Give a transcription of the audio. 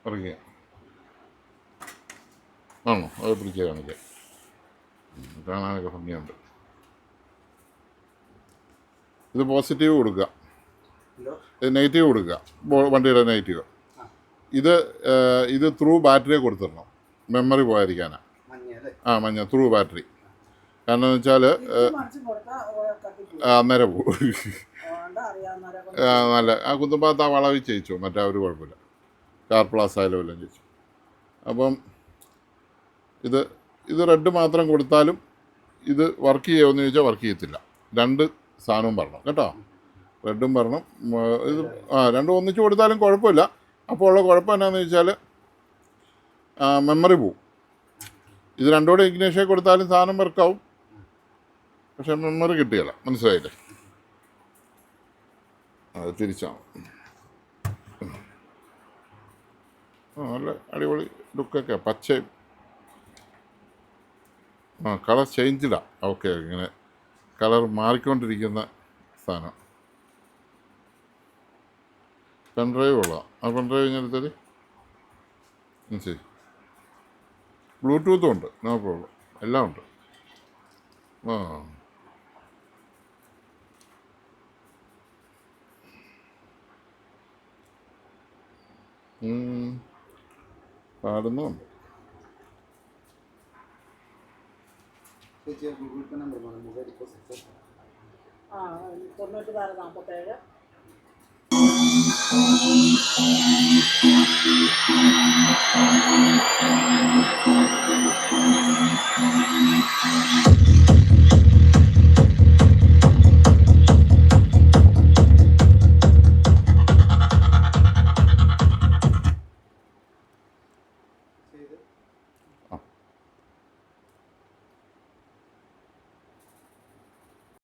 ഇറങ്ങിയ ആണോ? അത് പിടിക്കുക കാണിക്കാം. കാണാനൊക്കെ ഭംഗിയുണ്ട്. ഇത് പോസിറ്റീവ് കൊടുക്കുക, ഇത് നെഗറ്റീവ് കൊടുക്കുക, വണ്ടിയുടെ നെഗറ്റീവ്. ഇത് ത്രൂ ബാറ്ററി കൊടുത്തിടണം, മെമ്മറി പോയിരിക്കാനാണ്. മഞ്ഞ ത്രൂ ബാറ്ററി. കാരണം എന്ന് വെച്ചാൽ അന്നേരം പോകും. നല്ല കുത്തുമ്പാത്ത ആ വളവിൽ ചെയ്യിച്ചു, മറ്റേ ഒരു കുഴപ്പമില്ല. കാർ പ്ലാസ് ആയാലും എല്ലാം ചെയ്യിച്ചു. അപ്പം ഇത് റെഡ് മാത്രം കൊടുത്താലും ഇത് വർക്ക് ചെയ്യുമെന്ന് ചോദിച്ചാൽ വർക്ക് ചെയ്യത്തില്ല. രണ്ട് സാധനവും പറയണം കേട്ടോ, റെഡും പറയണം. ഇത് രണ്ടും ഒന്നിച്ച് കൊടുത്താലും കുഴപ്പമില്ല. അപ്പോൾ ഉള്ള കുഴപ്പം എന്നാന്ന് വെച്ചാൽ മെമ്മറി പോവും. ഇത് രണ്ടോടെ ഇഗ്നേഷ്യ കൊടുത്താലും സാധനം വർക്കാവും, പക്ഷെ മെമ്മറി കിട്ടുകയില്ല. മനസ്സിലായില്ലേ? അത് തിരിച്ചാണ്. നല്ല അടിപൊളി ലുക്കൊക്കെ, പച്ചയും. കളർ ചേഞ്ചില്ല. ഓക്കെ, ഇങ്ങനെ കളർ മാറിക്കൊണ്ടിരിക്കുന്ന സാധനം. പെൻഡ്രൈവ് ഉള്ള ആ പെൻഡ്രൈവ് ഞാൻ എടുത്തത്. ശരി, ബ്ലൂടൂത്തും ഉണ്ട്, നോ പ്രോബ്ലം, എല്ലാം ഉണ്ട്. പാടുന്നുണ്ട്. Google Pay number mobile deposit 9647. ചെയ്ത്